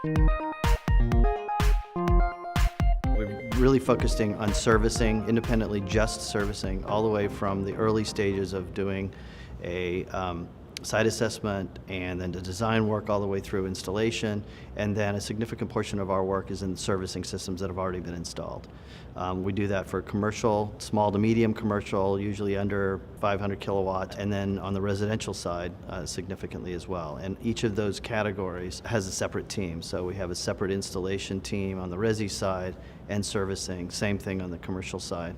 We're really focusing on servicing, independently just servicing, all the way from the early stages of doing a site assessment and then the design work all the way through installation, and then a significant portion of our work is in servicing systems that have already been installed. We do that for commercial, small to medium commercial, usually under 500 kilowatts, and then on the residential side significantly as well. And each of those categories has a separate team. So we have a separate installation team on the resi side and servicing, same thing on the commercial side,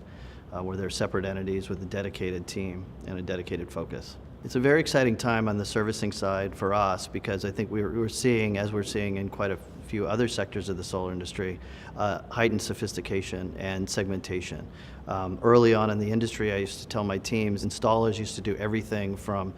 where they're separate entities with a dedicated team and a dedicated focus. It's a very exciting time on the servicing side for us because I think we're seeing, as we're seeing in quite a few other sectors of the solar industry, heightened sophistication and segmentation. Early on in the industry, I used to tell my teams, installers used to do everything from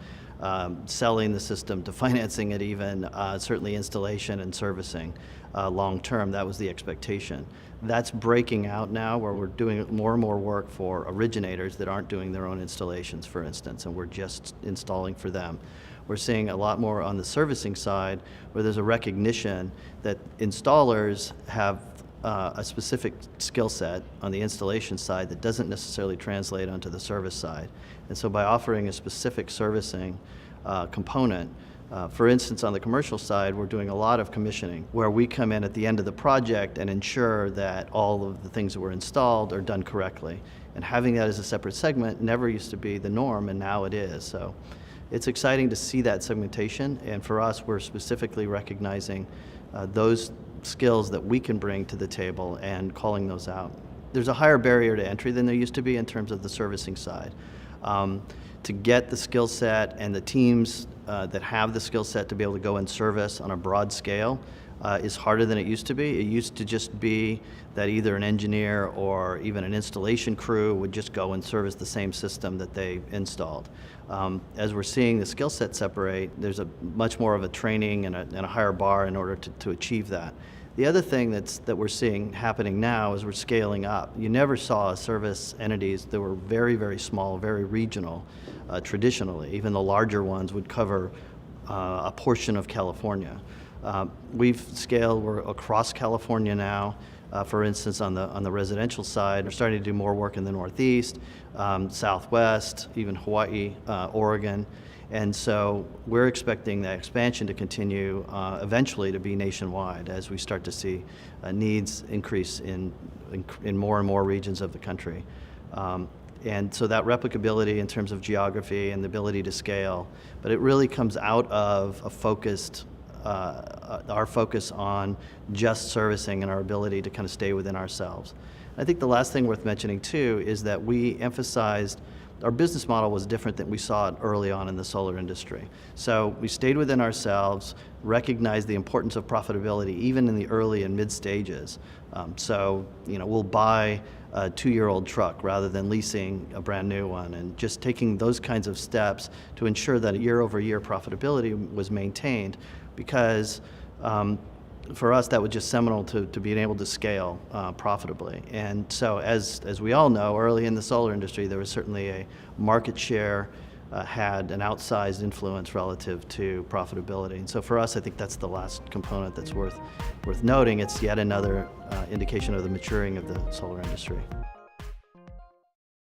selling the system to financing it even, certainly installation and servicing. Long term, that was the expectation. That's breaking out now where we're doing more and more work for originators that aren't doing their own installations, for instance, and we're just installing for them. We're seeing a lot more on the servicing side where there's a recognition that installers have a specific skill set on the installation side that doesn't necessarily translate onto the service side. And so by offering a specific servicing component, for instance, on the commercial side, we're doing a lot of commissioning where we come in at the end of the project and ensure that all of the things that were installed are done correctly. And having that as a separate segment never used to be the norm, and now it is. So it's exciting to see that segmentation, and for us, we're specifically recognizing those skills that we can bring to the table and calling those out. There's a higher barrier to entry than there used to be in terms of the servicing side. To get the skill set and the teams that have the skill set to be able to go and service on a broad scale is harder than it used to be. It used to just be that either an engineer or even an installation crew would just go and service the same system that they installed. As we're seeing the skill set separate, there's a much more of a training and a higher bar in order to achieve that. The other thing that we're seeing happening now is we're scaling up. You never saw service entities that were very, very small, very regional, traditionally. Even the larger ones would cover a portion of California. We've scaled, we're across California now. For instance, on the residential side, we're starting to do more work in the Northeast, Southwest, even Hawaii, Oregon. And so we're expecting that expansion to continue eventually to be nationwide as we start to see needs increase in more and more regions of the country. And so that replicability in terms of geography and the ability to scale, but it really comes out of a focused, our focus on just servicing and our ability to kind of stay within ourselves. I think the last thing worth mentioning too is that we emphasized our business model was different than we saw it early on in the solar industry. So we stayed within ourselves, recognized the importance of profitability even in the early and mid stages. So we'll buy a 2-year-old truck rather than leasing a brand new one, and just taking those kinds of steps to ensure that year-over-year profitability was maintained, because for us, that was just seminal to being able to scale profitably. And so as we all know, early in the solar industry, there was certainly a market share had an outsized influence relative to profitability. And so for us, I think that's the last component that's worth noting. It's yet another indication of the maturing of the solar industry.